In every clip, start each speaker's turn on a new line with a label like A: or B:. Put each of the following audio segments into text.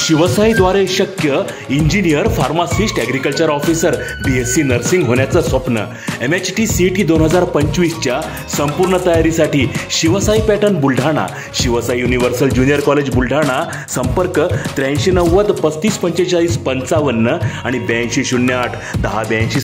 A: शिवसाईद्वारे शक्य engineer, pharmacist, agriculture officer, BSc nursing होण्याचं स्वप्न MHT CET 2025च्या संपूर्ण तयारीसाठी Shivsai pattern Buldhana, Shivsai universal junior college Buldhana. संपर्क 8390 3545 55 आणि 8208 1082.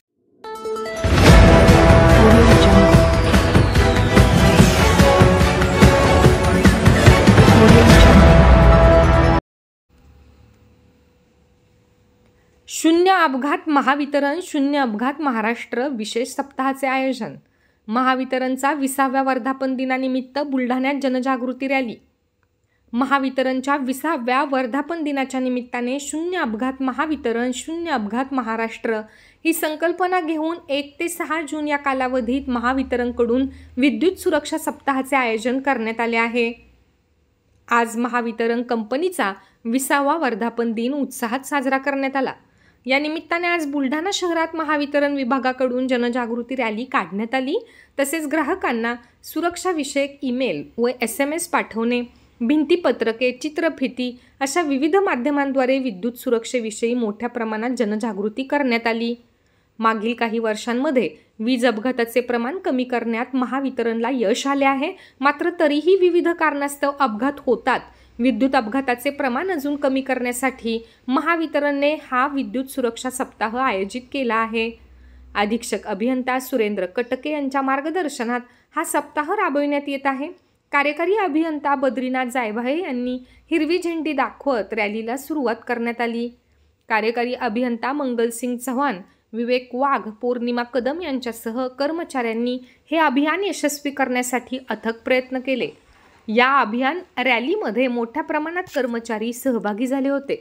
B: शून्य अपघात महावितरण शून्य अपघात महाराष्ट्र विशेष सप्ताहाचे आयोजन. महावितरणचा 20व्या वर्धापन दिनानिमित्त बुलढाण्यात जनजागृती रॅली. महावितरणच्या 20व्या वर्धापन दिनाच्या निमित्ताने शून्य अपघात महावितरण शून्य अपघात महाराष्ट्र ही संकल्पना घेऊन 1 ते 6 जून या कालावधीत महावितरणकडून विद्युत सुरक्षा सप्ताहाचे आयोजन करण्यात आले आहे. आज महावितरण कंपनीचा 20वा वर्धापन दिन उत्साहात साजरा करण्यात आला. या निमित्ताने आज बुलढाणा शहरात महावितरण विभागाकडून जनजागृती रॅली काढण्यात आली. तसेच ग्राहकांना सुरक्षाविषयक ईमेल व SMS पाठवणे, भिंतीपत्रके, चित्रफिती अशा विविध माध्यमांद्वारे विद्युत सुरक्षेविषयी मोठ्या प्रमाणात जनजागृती करण्यात आली. मागील काही वर्षांमध्ये वीज अपघाताचे प्रमाण कमी करण्यात महावितरणला यश आले आहे. मात्र तरीही विविध कारणास्तव अपघात होतात. विद्युत अपघाताचे प्रमाण अजून कमी करण्यासाठी महावितरणने हा विद्युत सुरक्षा सप्ताह आयोजित केला आहे. अधीक्षक अभियंता सुरेंद्र कटके यांच्या मार्गदर्शनात हा सप्ताह राबविण्यात येत आहे. कार्यकारी अभियंता बद्रीनाथ जायभाये यांनी हिरवी झेंडी दाखवत रॅलीला सुरुवात करण्यात आली. कार्यकारी अभियंता मंगलसिंग चव्हाण, विवेक वाघ, पौर्णिमा कदम यांच्यासह कर्मचाऱ्यांनी हे अभियान यशस्वी करण्यासाठी अथक प्रयत्न केले. या अभियान रॅलीमध्ये मोठ्या प्रमाणात कर्मचारी सहभागी झाले होते.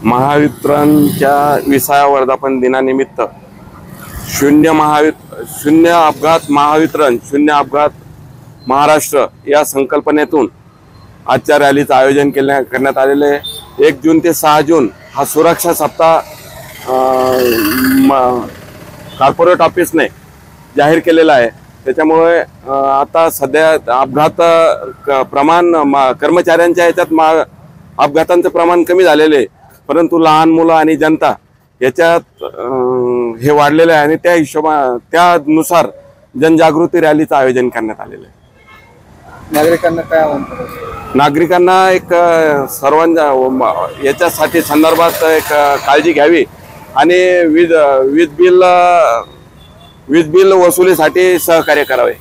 C: महावितरणच्या 20व्या वर्धापन दिनानिमित्त शून्य अपघात महावितरण शून्य अपघात महाराष्ट्र या संकल्पनेतून आजच्या रॅलीचं आयोजन करण्यात आलेले आहे. 1 जून ते 6 जून हा सुरक्षा सप्ताह कॉर्पोरेट ऑफिसने जाहीर केलेला आहे. त्याच्यामुळे आता सध्या अपघात प्रमाण कर्मचाऱ्यांच्या ह्याच्यात अपघातांचं प्रमाण कमी झालेले आहे. परंतु लहान मुलं आणि जनता याच्यात हे वाढलेलं आहे आणि त्यानुसार जनजागृती रॅलीचं आयोजन करण्यात आलेलं आहे.
D: नागरिकांना काय आवाहन करायचं?
C: नागरिकांना एक सर्वांच्या याच्यासाठी संदर्भात एक काळजी घ्यावी आणि वीज बिल वसुलीसाठी सहकार्य करावे.